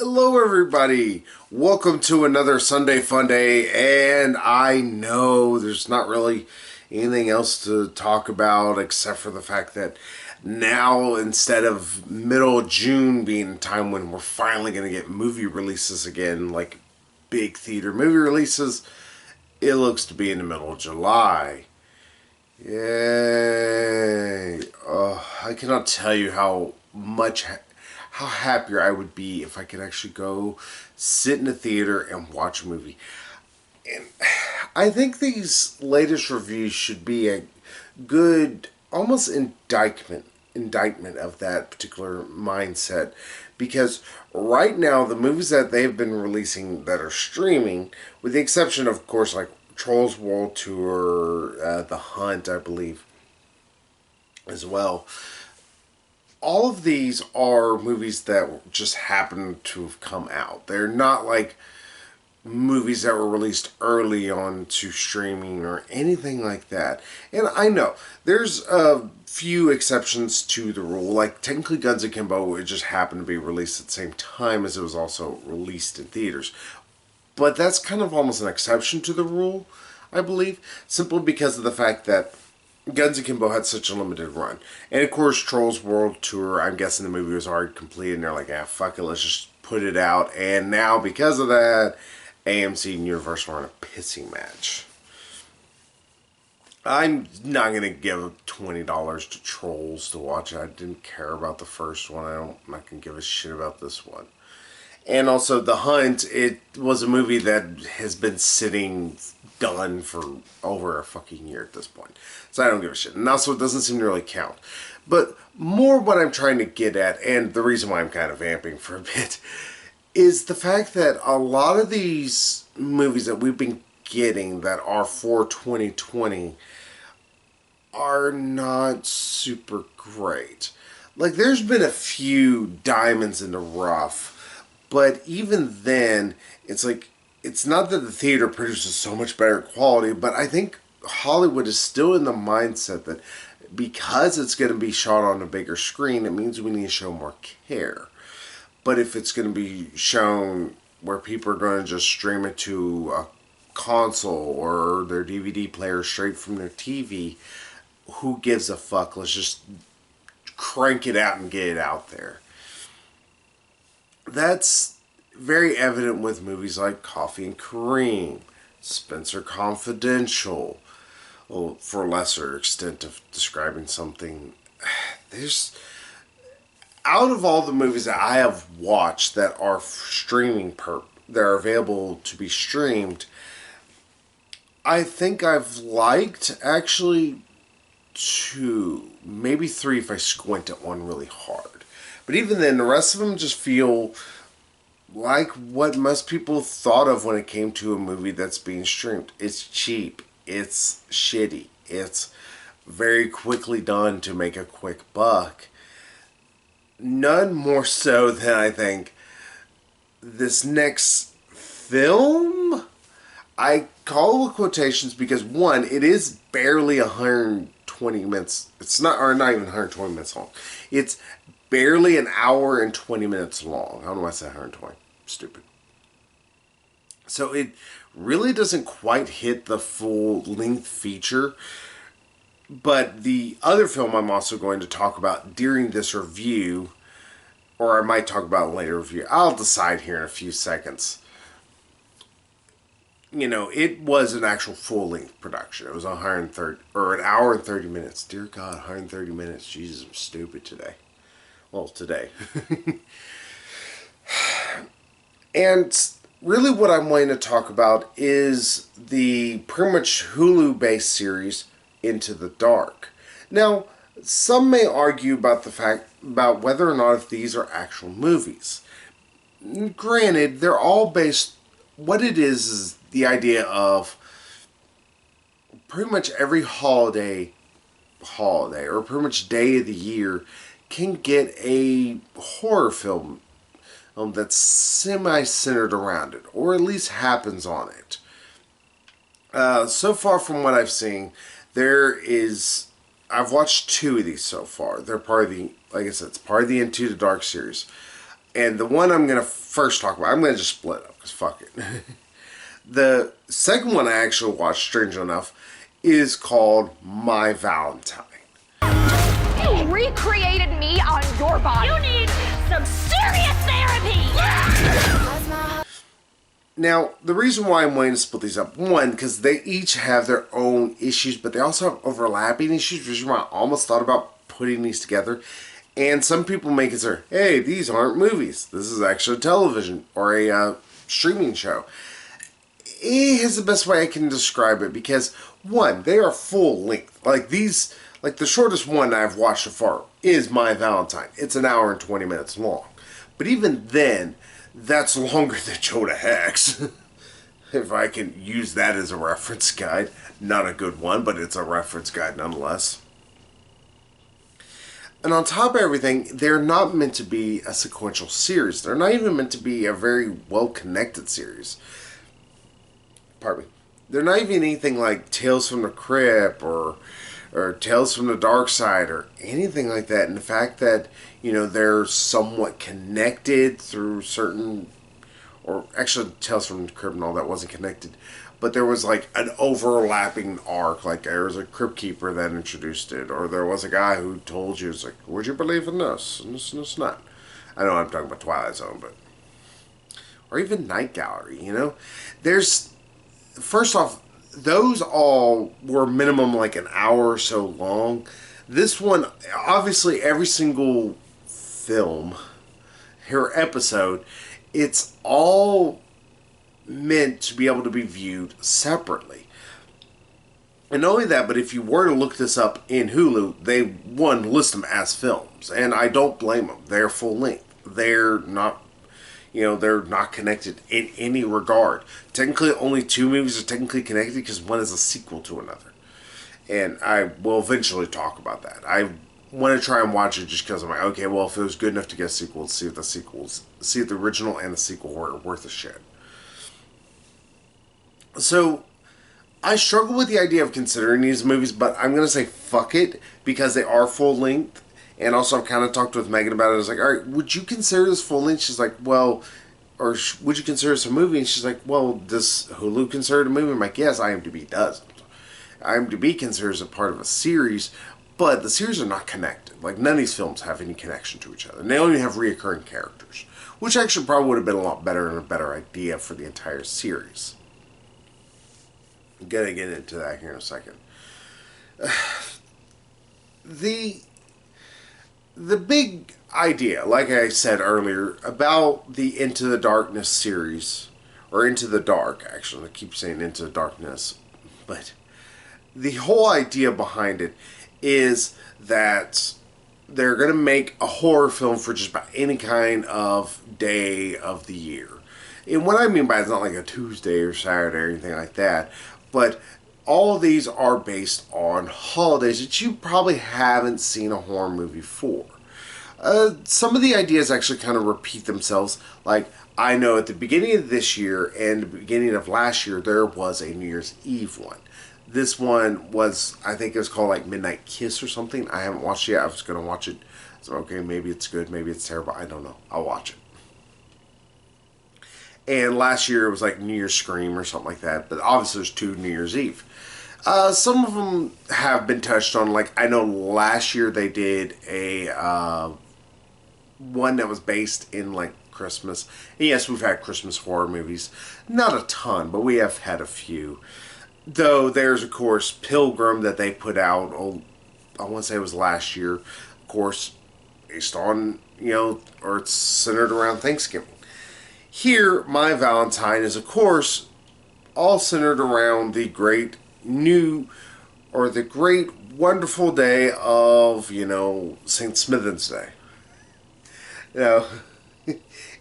Hello, everybody. Welcome to another Sunday Funday. And I know there's not really anything else to talk about except for the fact that now, instead of middle of June being a time when we're finally going to get movie releases again, like big theater movie releases, it looks to be in the middle of July. Yay! I cannot tell you how happier I would be if I could actually go sit in a theater and watch a movie. And I think these latest reviews should be a good, almost indictment of that particular mindset, because right now the movies that they've been releasing that are streaming, with the exception of course like Trolls World Tour, The Hunt, I believe, as well. All of these are movies that just happen to have come out. They're not like movies that were released early on to streaming or anything like that. And I know there's a few exceptions to the rule. Like technically Guns Akimbo, it just happened to be released at the same time as it was also released in theaters. But that's kind of almost an exception to the rule, I believe, simply because of the fact that Guns Akimbo had such a limited run. And of course, Trolls World Tour, I'm guessing the movie was already complete, and they're like, ah, fuck it, let's just put it out. And now, because of that, AMC and Universal are in a pissing match. I'm not going to give $20 to Trolls to watch it. I didn't care about the first one. I'm not going to give a shit about this one. And also, The Hunt, it was a movie that has been sitting done for over a fucking year at this point. So I don't give a shit. And also, it doesn't seem to really count. But more what I'm trying to get at, and the reason why I'm kind of vamping for a bit, is the fact that a lot of these movies that we've been getting that are for 2020 are not super great. Like, there's been a few diamonds in the rough, but even then, it's like, it's not that the theater produces so much better quality, but I think Hollywood is still in the mindset that because it's going to be shot on a bigger screen, it means we need to show more care. But if it's going to be shown where people are going to just stream it to a console or their DVD player straight from their TV, who gives a fuck? Let's just crank it out and get it out there. That's very evident with movies like Coffee and Cream, Spencer Confidential, well, for a lesser extent of describing something. There's, out of all the movies that I have watched that are that are available to be streamed, I think I've liked actually two, maybe three if I squint at one really hard. But even then, the rest of them just feel like what most people thought of when it came to a movie that's being streamed. It's cheap. It's shitty. It's very quickly done to make a quick buck. None more so than I think this next film. I call the quotations because one, it is barely 120 minutes. It's not, or not even 120 minutes long. It's barely an hour and 20 minutes long. I don't know why I said 120. Stupid. So it really doesn't quite hit the full length feature. But the other film I'm also going to talk about during this review, or I might talk about in a later review, I'll decide here in a few seconds. You know, it was an actual full-length production. It was 130, or an hour and 30 minutes. Dear God, 130 minutes. Jesus, I'm stupid today. Well, today. And really what I'm going to talk about is the pretty much Hulu-based series Into the Dark. Now, some may argue about about whether or not if these are actual movies. Granted, they're all based, what it is the idea of pretty much every holiday, or pretty much day of the year can get a horror film that's semi-centered around it, or at least happens on it. So far from what I've seen, I've watched two of these so far. They're part of the, like I said, it's part of the Into the Dark series. And the one I'm going to first talk about, I'm going to just split up, because fuck it. The second one I actually watched, strangely enough, is called My Valentine. You recreated me on your body. You need some serious therapy. Now, the reason why I'm wanting to split these up, one, because they each have their own issues, but they also have overlapping issues, which is why I almost thought about putting these together. And some people may consider, hey, these aren't movies. This is actually television or a streaming show. It is the best way I can describe it, because, one, they are full length. Like these, like the shortest one I've watched so far is My Valentine. It's an hour and 20 minutes long. But even then, that's longer than Jonah Hex. If I can use that as a reference guide. Not a good one, but it's a reference guide nonetheless. And on top of everything, they're not meant to be a sequential series. They're not even meant to be a very well-connected series. Pardon me. They're not even anything like Tales from the Crypt or Tales from the Dark Side or anything like that. And the fact that, you know, they're somewhat connected through certain, or actually Tales from the Crypt and all that wasn't connected, but there was like an overlapping arc. Like there was a Crypt Keeper that introduced it, or there was a guy who told you, it's like, would you believe in this? And this not. I know I'm talking about Twilight Zone, but, or even Night Gallery, you know? First off, those all were minimum like an hour or so long. This one, obviously every single film or episode, it's all meant to be able to be viewed separately. And not only that, but if you were to look this up in Hulu, they, one, list them as films. And I don't blame them. They're full length. They're not, you know, they're not connected in any regard. Technically, only two movies are technically connected because one is a sequel to another. And I will eventually talk about that. I want to try and watch it just because I'm like, okay, well, if it was good enough to get a sequel, see if the original and the sequel were worth a shit. So, I struggle with the idea of considering these movies, but I'm going to say fuck it, because they are full length. And also, I've kind of talked with Megan about it. I was like, all right, would you consider this full length? She's like, well, or would you consider this a movie? And she's like, well, does Hulu consider it a movie? I'm like, yes, IMDb does. IMDb considers it part of a series, but the series are not connected. Like, none of these films have any connection to each other. And they only have reoccurring characters, which actually probably would have been a lot better and a better idea for the entire series. I'm going to get into that here in a second. The big idea, like I said earlier, about the Into the Darkness series, or Into the Dark, actually, I keep saying Into the Darkness, but the whole idea behind it is that they're going to make a horror film for just about any kind of day of the year. And what I mean by it's not like a Tuesday or Saturday or anything like that, but all of these are based on holidays that you probably haven't seen a horror movie for. Some of the ideas actually kind of repeat themselves. Like, I know at the beginning of this year and the beginning of last year, there was a New Year's Eve one. This one was, I think it was called like Midnight Kiss or something. I haven't watched it yet. I was going to watch it. So, okay, maybe it's good, maybe it's terrible. I don't know. I'll watch it. And last year it was like New Year's Scream or something like that. But obviously there's two New Year's Eve. Some of them have been touched on. Like, I know last year they did a one that was based in like Christmas. And yes, we've had Christmas horror movies. Not a ton, but we have had a few. Though there's, of course, Pilgrim that they put out, I want to say it was last year. Of course, based on, you know, or it's centered around Thanksgiving. Here, My Valentine is, of course, all centered around the great wonderful day of, you know, St. Smith's Day. You know,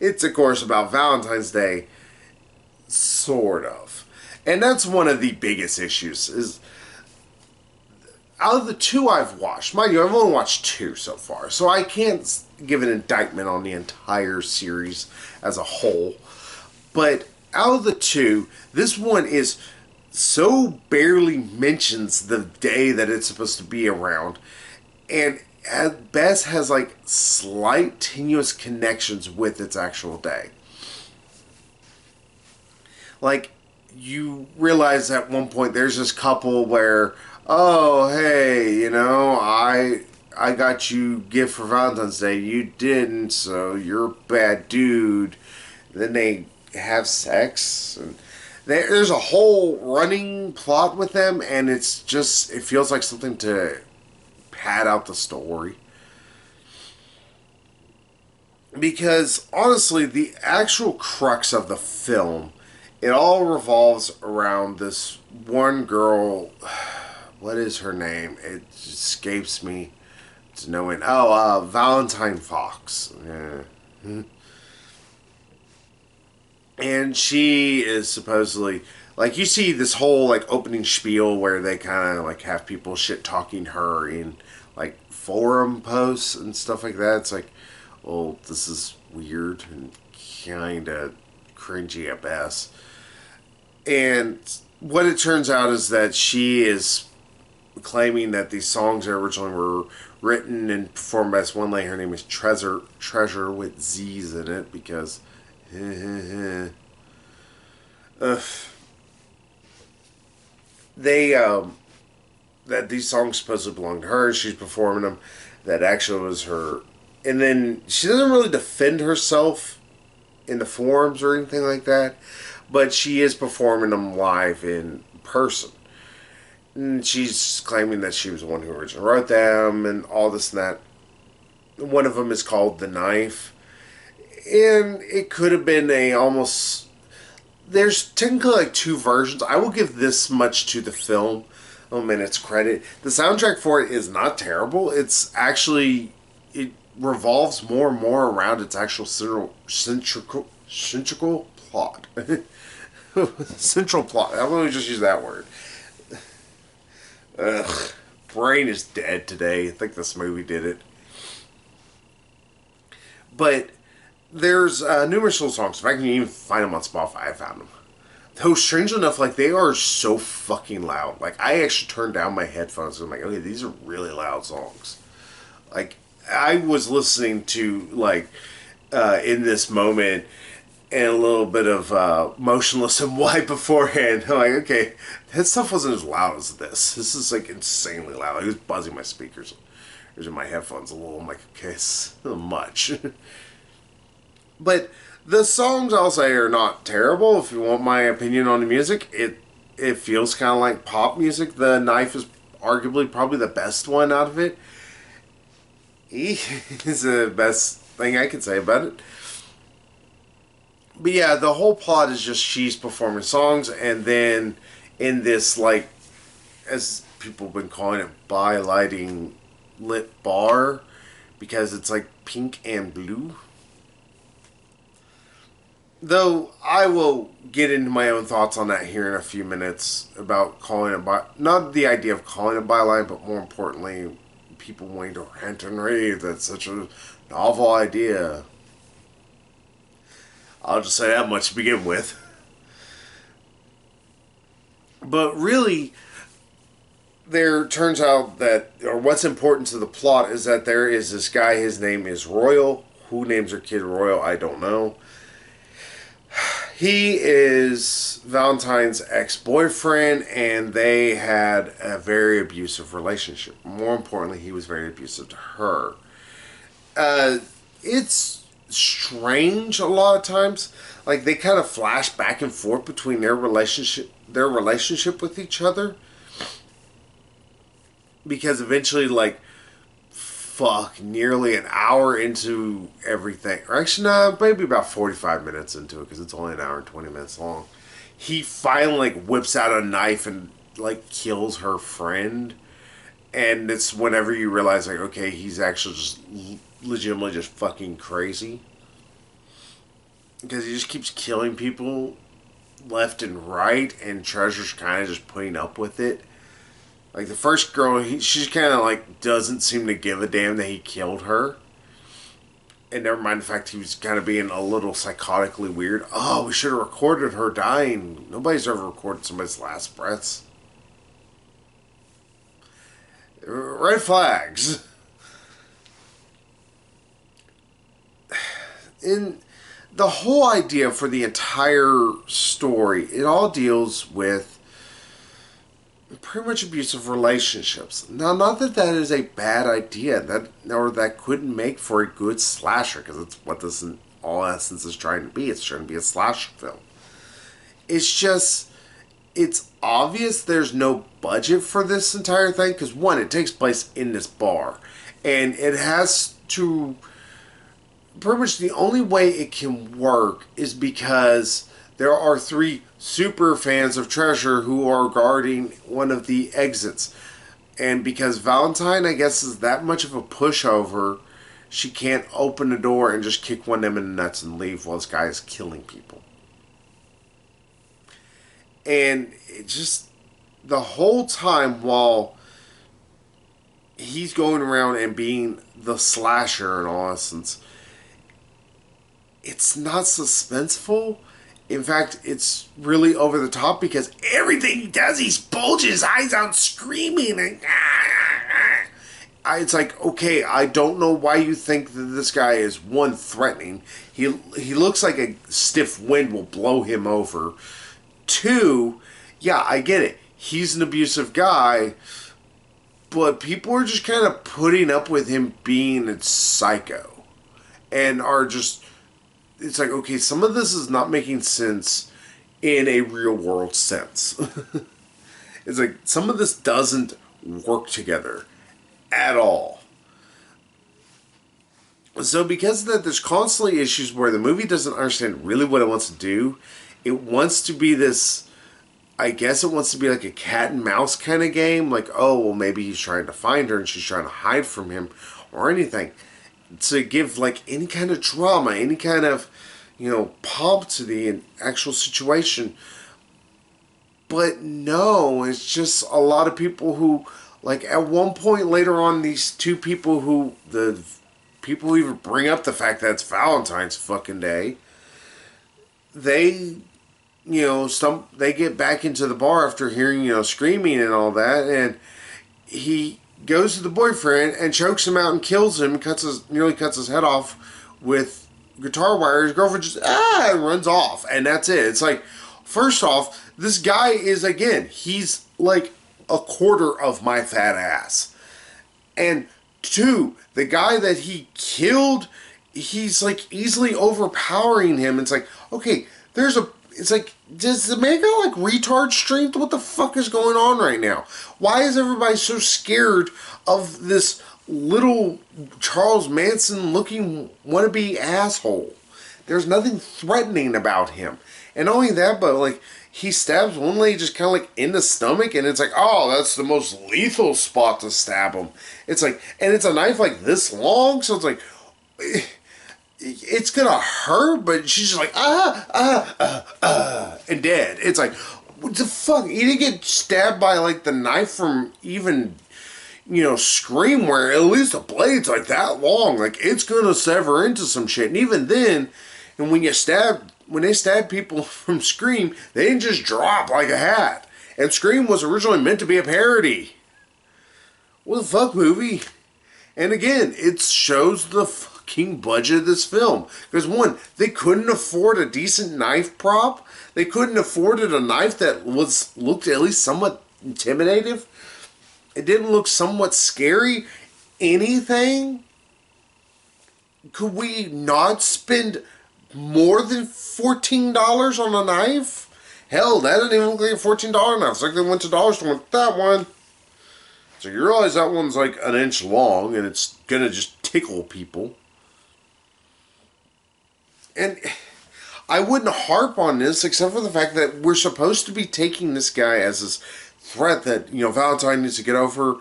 it's, of course, about Valentine's Day, sort of. And that's one of the biggest issues, is out of the two I've watched, mind you, I've only watched two so far, so I can't give an indictment on the entire series as a whole. But out of the two, this one is so barely mentions the day that it's supposed to be around, and at best has like slight tenuous connections with its actual day. Like, you realize at one point there's this couple where, oh, hey, I got you a gift for Valentine's Day. You didn't, so you're a bad dude. Then they have sex. And there's a whole running plot with them, and it feels like something to pad out the story. Because, honestly, the actual crux of the film, it all revolves around this one girl. What is her name? It escapes me to no end. Oh, Valentine Fox. Yeah. And she is supposedly, like, you see this whole, like, opening spiel where they kind of, like, have people shit-talking her in, like, forum posts and stuff like that. It's like, well, this is weird and kind of cringy at best. And what it turns out is that she is claiming that these songs originally were written and performed by this one lady. Her name is Treasure with Z's in it because they that these songs supposedly belong to her. She's performing them. That actually was her. And then she doesn't really defend herself in the forums or anything like that, but she is performing them live in person. And she's claiming that she was the one who originally wrote them and all this and that. One of them is called The Knife. And it could have been there's technically like two versions. I will give this much to the film in its credit. The soundtrack for it is not terrible. It's actually, it revolves more and more around its actual central plot. Central plot. I'm going to just use that word. Ugh. Brain is dead today. I think this movie did it. But there's numerous little songs. If I can even find them on Spotify, I found them. Though, strangely enough, like, they are so fucking loud. Like, I actually turned down my headphones and I'm like, okay, these are really loud songs. Like, I was listening to, like, In This Moment and a little bit of Motionless in White beforehand. I'm like, okay, that stuff wasn't as loud as this. This is, like, insanely loud. Like, it was buzzing my speakers. It was in my headphones a little. I'm like, okay, it's a little much. But the songs, I'll say, are not terrible. If you want my opinion on the music, it feels kind of like pop music. The Knife is arguably probably the best one out of it. Is the best thing I can say about it. But yeah, the whole plot is just she's performing songs, and then in this, like, as people have been calling it, by-lighting lit bar, because it's like pink and blue. Though I will get into my own thoughts on that here in a few minutes about calling it not the idea of calling it byline, but more importantly, people wanting to rant and rave. That's such a novel idea. I'll just say that much to begin with. But really, there turns out that, or what's important to the plot is that there is this guy, his name is Royal. Who names their kid Royal, I don't know. He is Valentine's ex-boyfriend, and they had a very abusive relationship. More importantly, he was very abusive to her. It's strange a lot of times. Like, they kind of flash back and forth between their relationship with each other. Because eventually, like, nearly an hour into everything, or actually, no, maybe about 45 minutes into it, because it's only an hour and 20 minutes long, he finally, like, whips out a knife and, like, kills her friend. And it's whenever you realize, like, okay, he's actually just legitimately just fucking crazy, because he just keeps killing people left and right, and Treasure's kind of just putting up with it. Like, the first girl, she kind of, like, doesn't seem to give a damn that he killed her. And never mind the fact he was kind of being a little psychotically weird. Oh, we should have recorded her dying. Nobody's ever recorded somebody's last breaths. Red flags. in the whole idea for the entire story, it all deals with pretty much abusive relationships. Now, not that that is a bad idea, or that couldn't make for a good slasher, because it's what this in all essence is trying to be. It's trying to be a slasher film. It's just, it's obvious there's no budget for this entire thing, because one, it takes place in this bar, and it has to, pretty much the only way it can work is because there are three super fans of Treasure who are guarding one of the exits. And because Valentine, I guess, is that much of a pushover, she can't open the door and just kick one of them in the nuts and leave while this guy is killing people. And it just, the whole time while he's going around and being the slasher in all essence, it's not suspenseful. In fact, it's really over the top because everything he does, he's bulging his eyes out screaming. And it's like, okay, I don't know why you think that this guy is, one, threatening. He looks like a stiff wind will blow him over. Two, yeah, I get it. He's an abusive guy, but people are just kind of putting up with him being a psycho. And are just, it's like, okay, some of this is not making sense in a real world sense. It's like, some of this doesn't work together at all. So because of that, there's constantly issues where the movie doesn't understand really what it wants to do. It wants to be this, I guess it wants to be like a cat and mouse kind of game. Like, oh, well, maybe he's trying to find her and she's trying to hide from him or anything. To give like any kind of drama, any kind of, pomp to the actual situation. But no, it's just a lot of people who, like, at one point later on, these two people who, the people who even bring up the fact that it's Valentine's fucking day, they, they get back into the bar after hearing, screaming and all that, and he goes to the boyfriend and chokes him out and kills him, nearly cuts his head off with guitar wire. His girlfriend just runs off, and that's it. It's like, first off, this guy is, again, he's like a quarter of my fat ass. And two, the guy that he killed, he's like easily overpowering him. It's like, okay, it's like, does the man got like retard strength? What the fuck is going on right now? Why is everybody so scared of this little Charles Manson looking wannabe asshole? There's nothing threatening about him. And not only that, but like, he stabs one lady just kind of like in the stomach, and it's like, oh, that's the most lethal spot to stab him. It's like, and it's a knife like this long, so it's like, it's gonna hurt, but she's just like, and dead. It's like, what the fuck? He didn't get stabbed by like the knife from even, Scream, where at least the blade's like that long. Like, it's gonna sever into some shit. And even then, and when they stab people from Scream, they didn't just drop like a hat. And Scream was originally meant to be a parody. What the fuck, movie? And again, it shows the fucking budget of this film. Because one, they couldn't afford a decent knife prop. They couldn't afford a knife that looked at least somewhat intimidative. It didn't look somewhat scary. Anything? Could we not spend more than $14 on a knife? Hell, that didn't even look like a $14 knife. It's like they went to dollar store and went, that one. So you realize that one's like an inch long and it's gonna just tickle people. And I wouldn't harp on this except for the fact that we're supposed to be taking this guy as this threat that, Valentine needs to get over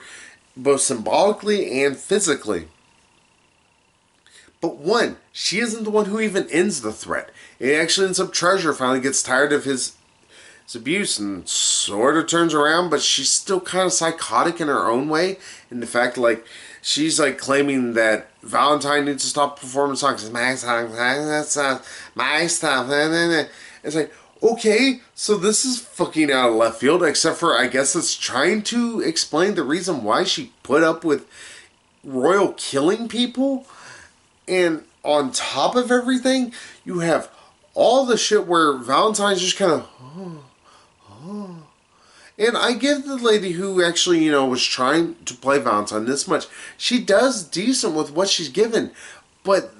both symbolically and physically. But one, she isn't the one who even ends the threat. It actually ends up Treasure finally gets tired of his abuse and sort of turns around, but she's still kind of psychotic in her own way. In the fact, like, she's like claiming that Valentine needs to stop performing songs. It's my song, that's my stuff. It's like, okay, so this is fucking out of left field, except for I guess it's trying to explain the reason why she put up with Royal killing people. And on top of everything, you have all the shit where Valentine's just kind of, and I give the lady who actually, was trying to play Valentine this much. She does decent with what she's given, but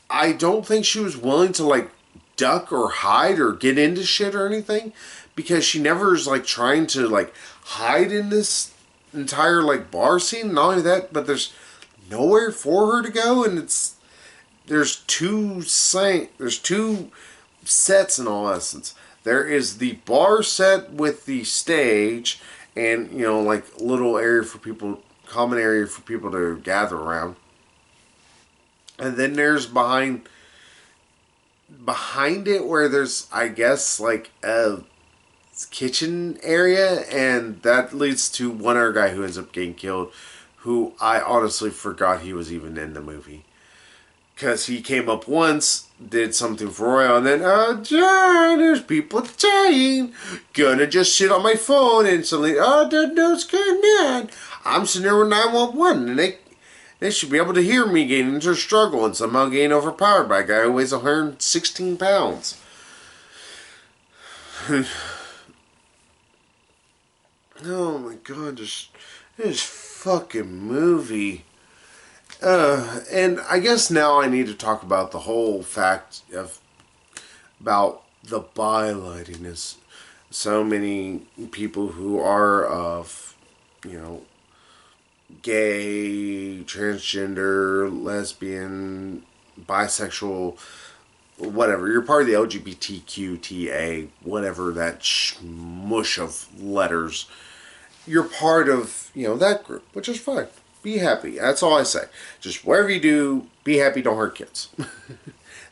I don't think she was willing to, like, duck or hide or get into shit or anything, because she never is, like, trying to, like, hide in this entire, like, bar scene. Not only that, but there's nowhere for her to go, and there's two sets in all essence. There is the bar set with the stage and, like, little area for people, common area for people to gather around. And then there's behind it where there's, I guess, like a kitchen area, and that leads to one other guy who ends up getting killed, who I honestly forgot he was even in the movie. Because he came up once, did something for Royal, and then, oh, John, there's people dying. Gonna just sit on my phone, and suddenly, oh, don't know what's going on. I'm sitting there with 911, and they should be able to hear me getting into a struggle and somehow getting overpowered by a guy who weighs 116 pounds. Oh my god, this fucking movie. And I guess now I need to talk about the whole fact about the bylighting. Is so many people who are of, gay, transgender, lesbian, bisexual, whatever. You're part of the LGBTQTA, whatever that mush of letters. You're part of, that group, which is fine. Be happy. That's all I say. Just whatever you do, be happy, don't hurt kids.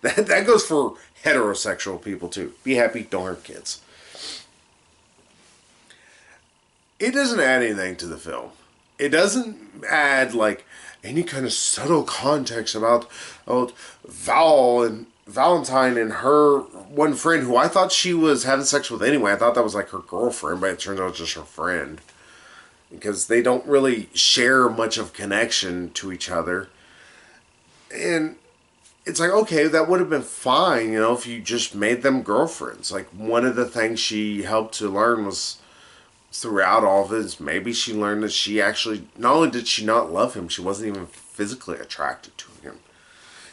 that goes for heterosexual people too. Be happy, don't hurt kids. It doesn't add anything to the film. It doesn't add, like, any kind of subtle context about Val and Valentine and her one friend who I thought she was having sex with anyway. I thought that was like her girlfriend, but it turns out it's just her friend. Because they don't really share much of connection to each other. And it's like, okay, that would have been fine, if you just made them girlfriends. Like, one of the things she helped to learn was, throughout all of this, maybe she learned that she actually, not only did she not love him, she wasn't even physically attracted to him.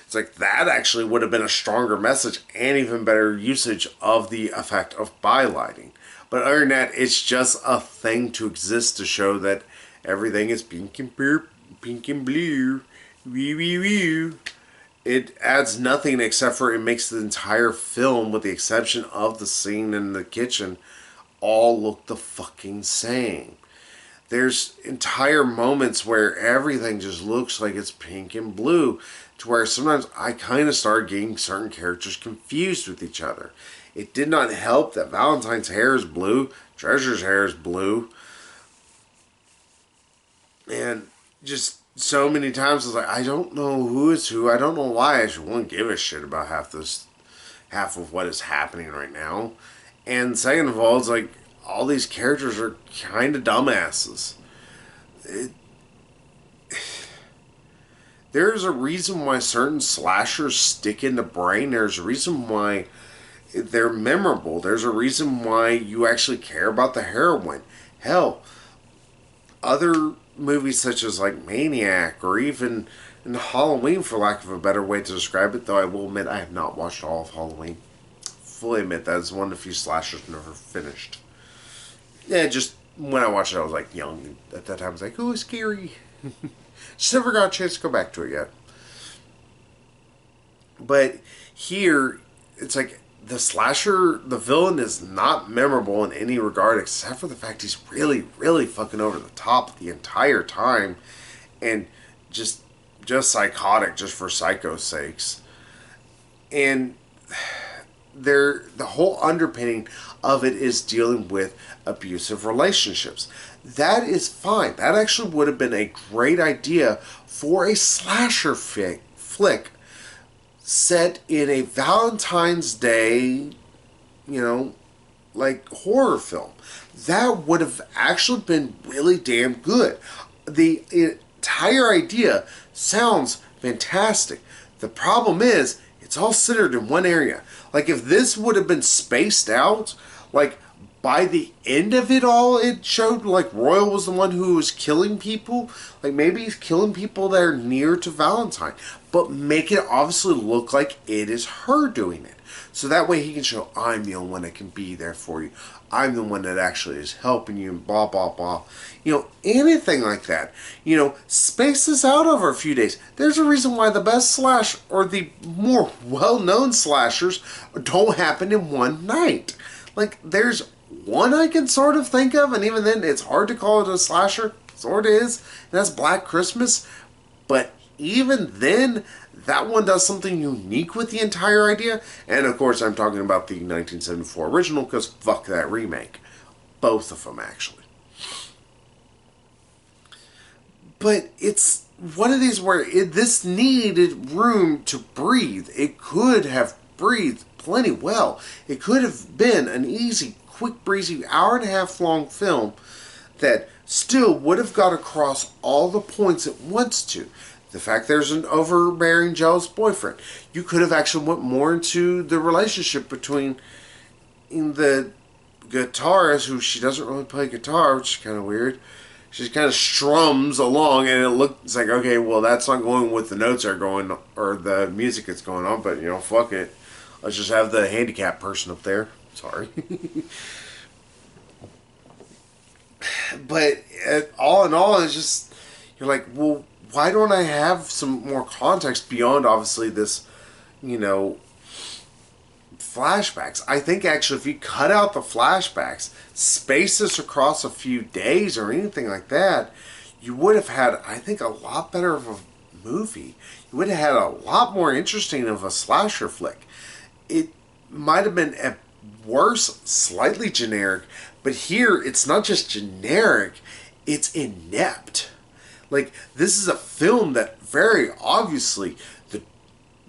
It's like, that actually would have been a stronger message and even better usage of the effect of bylighting. But other than that, it's just a thing to exist to show that everything is pink and blue. Wee wee wee. It adds nothing except for it makes the entire film, with the exception of the scene in the kitchen, all look the fucking same. There's entire moments where everything just looks like it's pink and blue, to where sometimes I kind of start getting certain characters confused with each other. It did not help that Valentine's hair is blue, Treasure's hair is blue, and just so many times I was like, I don't know who is who. I don't know why I should want to give a shit about half of what is happening right now. And second of all, it's like, all these characters are kind of dumbasses. There's a reason why certain slashers stick in the brain. There's a reason why they're memorable. There's a reason why you actually care about the heroine. Hell, other movies such as like Maniac, or even in Halloween, for lack of a better way to describe it, though I will admit I have not watched all of Halloween. Fully admit that is one of the few slashers I've never finished. Yeah, just when I watched it, I was like young at that time. I was like, oh, scary. Just never got a chance to go back to it yet. But here, it's like, the slasher, the villain is not memorable in any regard, except for the fact he's really, really fucking over the top the entire time, and just psychotic, just for psycho's sakes. And the whole underpinning of it is dealing with abusive relationships. That is fine. That actually would have been a great idea for a slasher flick set in a Valentine's Day, like horror film. That would have actually been really damn good. The entire idea sounds fantastic. The problem is, it's all centered in one area. Like, if this would have been spaced out, like, by the end of it all, it showed, like, Royal was the one who was killing people. Like, maybe he's killing people that are near to Valentine. But make it obviously look like it is her doing it. So that way he can show, I'm the only one that can be there for you. I'm the one that actually is helping you, and blah, blah, blah. You know, anything like that. You know, space this out over a few days. There's a reason why the best slash, or the more well-known slashers, don't happen in one night. Like, there's one I can sort of think of, and even then, it's hard to call it a slasher. Sort of is. And that's Black Christmas. But even then, that one does something unique with the entire idea. And of course, I'm talking about the 1974 original, because fuck that remake. Both of them, actually. But it's one of these where this needed room to breathe. It could have breathed plenty well. It could have been an easy, quick, breezy, hour and a half long film that still would have got across all the points it wants to. The fact there's an overbearing, jealous boyfriend. You could have actually went more into the relationship between the guitarist, who she doesn't really play guitar, which is kind of weird. She kind of strums along, and it looks like, okay, well, that's not going with the notes are going, or the music that's going on, but, you know, fuck it. Let's just have the handicapped person up there. Sorry. But all in all, it's just, you're like, well, why don't I have some more context beyond, obviously, this, you know, flashbacks? I think, actually, if you cut out the flashbacks, space this across a few days or anything like that, you would have had, I think, a lot better of a movie. You would have had a lot more interesting of a slasher flick. It might have been, at worst, slightly generic, but here, it's not just generic, it's inept. Like, this is a film that very obviously the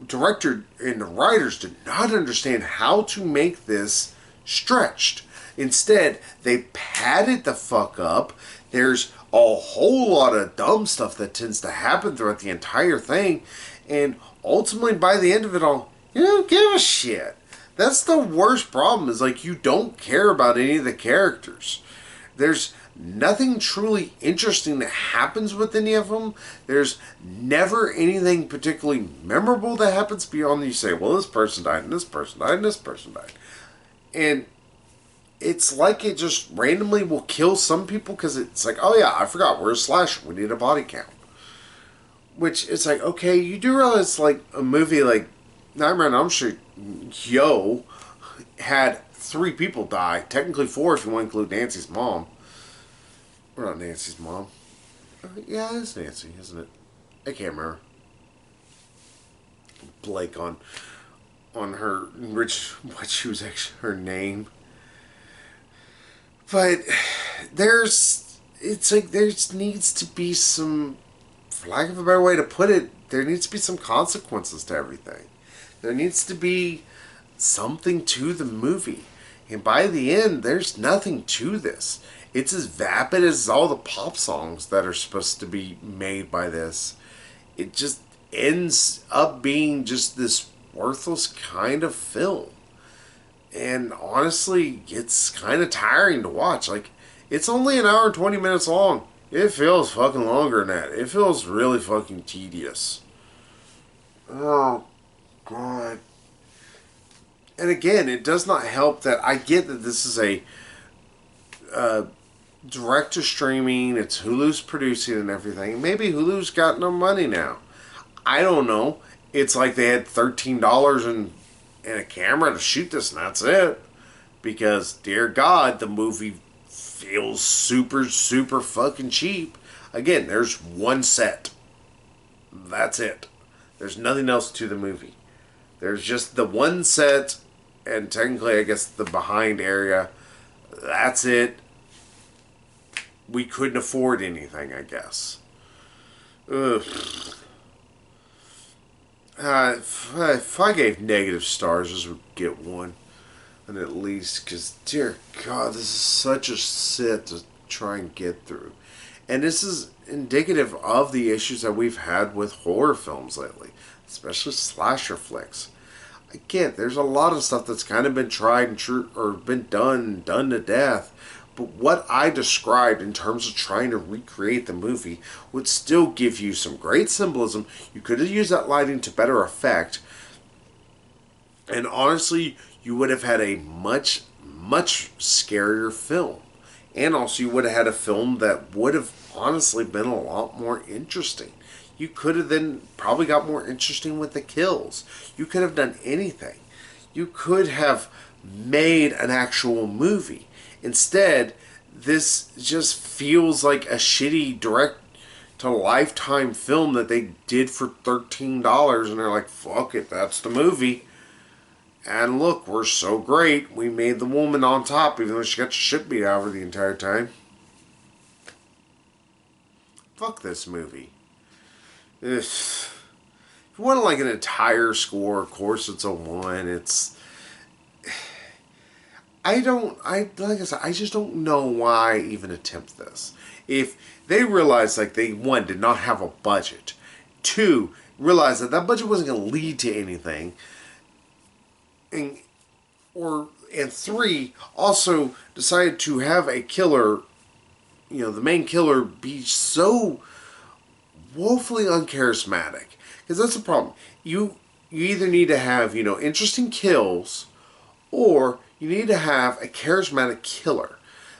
director and the writers did not understand how to make this stretched. Instead, they padded the fuck up. There's a whole lot of dumb stuff that tends to happen throughout the entire thing. And ultimately, by the end of it all, you don't give a shit. That's the worst problem, is like, you don't care about any of the characters. There's nothing truly interesting that happens with any of them. There's never anything particularly memorable that happens beyond you say, well, this person died, and this person died, and this person died. And it's like it just randomly will kill some people, because it's like, oh yeah, I forgot, we're a slasher, we need a body count. Which, it's like, okay, you do realize, like, a movie like Nightmare on Elm Street, Yo, had 3 people die. Technically 4 if you want to include Nancy's mom. Or not Nancy's mom. Yeah, it's Nancy, isn't it? I can't remember. Blake on her, what she was actually her name. But it's like, there needs to be some, for lack of a better way to put it, there needs to be some consequences to everything. There needs to be something to the movie. And by the end, there's nothing to this. It's as vapid as all the pop songs that are supposed to be made by this. It just ends up being just this worthless kind of film. And honestly, it's kind of tiring to watch. Like, it's only an hour and 20 minutes long. It feels fucking longer than that. It feels really fucking tedious. Oh, God. And again, it does not help that I get that this is a direct to streaming, it's Hulu's producing and everything. Maybe Hulu's got no money now. I don't know. It's like they had $13 and a camera to shoot this, and that's it. Because, dear God, the movie feels super, super fucking cheap. Again, there's one set. That's it. There's nothing else to the movie. There's just the one set, and technically, I guess, the behind area. That's it. We couldn't afford anything, I guess. Ugh. If I gave negative stars, this would get one. And at least, because, dear God, this is such a sit to try and get through. And this is indicative of the issues that we've had with horror films lately. especially slasher flicks. Again, there's a lot of stuff that's kind of been tried and true or been done to death. But what I described in terms of trying to recreate the movie would still give you some great symbolism. You could have used that lighting to better effect. And honestly, you would have had a much, much scarier film. And also, you would have had a film that would have honestly been a lot more interesting. You could have then probably got more interesting with the kills. You could have done anything. You could have made an actual movie. Instead, this just feels like a shitty direct to Lifetime film that they did for $13 and they're like, fuck it, that's the movie. And look, we're so great. We made the woman on top even though she got the shit beat out of her the entire time. Fuck this movie. If you want like an entire score, of course it's a 1. Like I said, I just don't know why even attempt this. If they realized like they, 1, did not have a budget, 2, realized that budget wasn't going to lead to anything, and 3, also decided to have a killer, the main killer be so woefully uncharismatic. Because that's the problem. You either need to have, interesting kills, or you need to have a charismatic killer.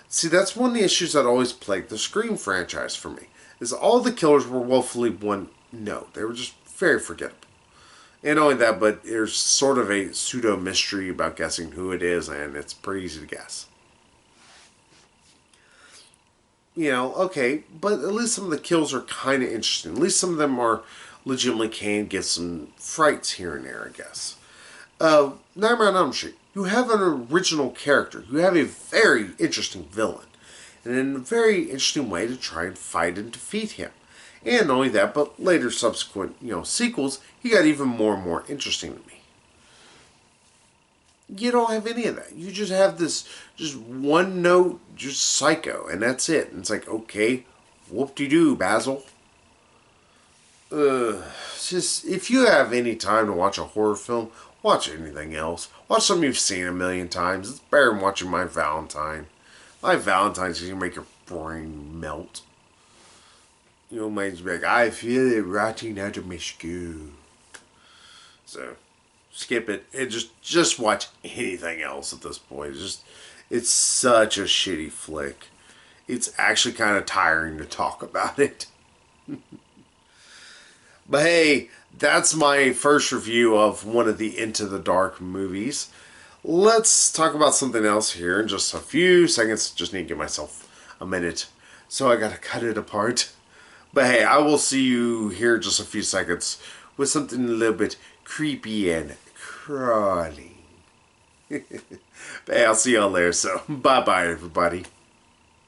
See, that's one of the issues that always plagued the Scream franchise for me. Is all the killers were woefully one note. They were just very forgettable. And not only that, but there's sort of a pseudo mystery about guessing who it is, and it's pretty easy to guess. Okay, but at least some of the kills are kind of interesting. At least some of them are legitimately can get some frights here and there, I guess. Nightmare on Elm Street. You have an original character. You have a very interesting villain. And in a very interesting way to try and fight and defeat him. And not only that, but later subsequent, sequels, he got even more and more interesting to me. You don't have any of that. You just have this just one note, just psycho, and that's it. And it's like, okay, whoop-de-doo, Basil. Just, if you have any time to watch a horror film, watch anything else. Watch something you've seen a million times. It's better than watching my Valentine. My Valentine's going to make your brain melt. Might just be like, I feel it rotting out of my skull. So, skip it. And just watch anything else at this point. It's such a shitty flick. It's actually kind of tiring to talk about it. But hey, that's my first review of one of the Into the Dark movies. Let's talk about something else here in just a few seconds. Just need to give myself a minute. So I gotta cut it apart. But hey, I will see you here in just a few seconds with something a little bit creepy and crawling. But hey, I'll see y'all later. So bye-bye, everybody.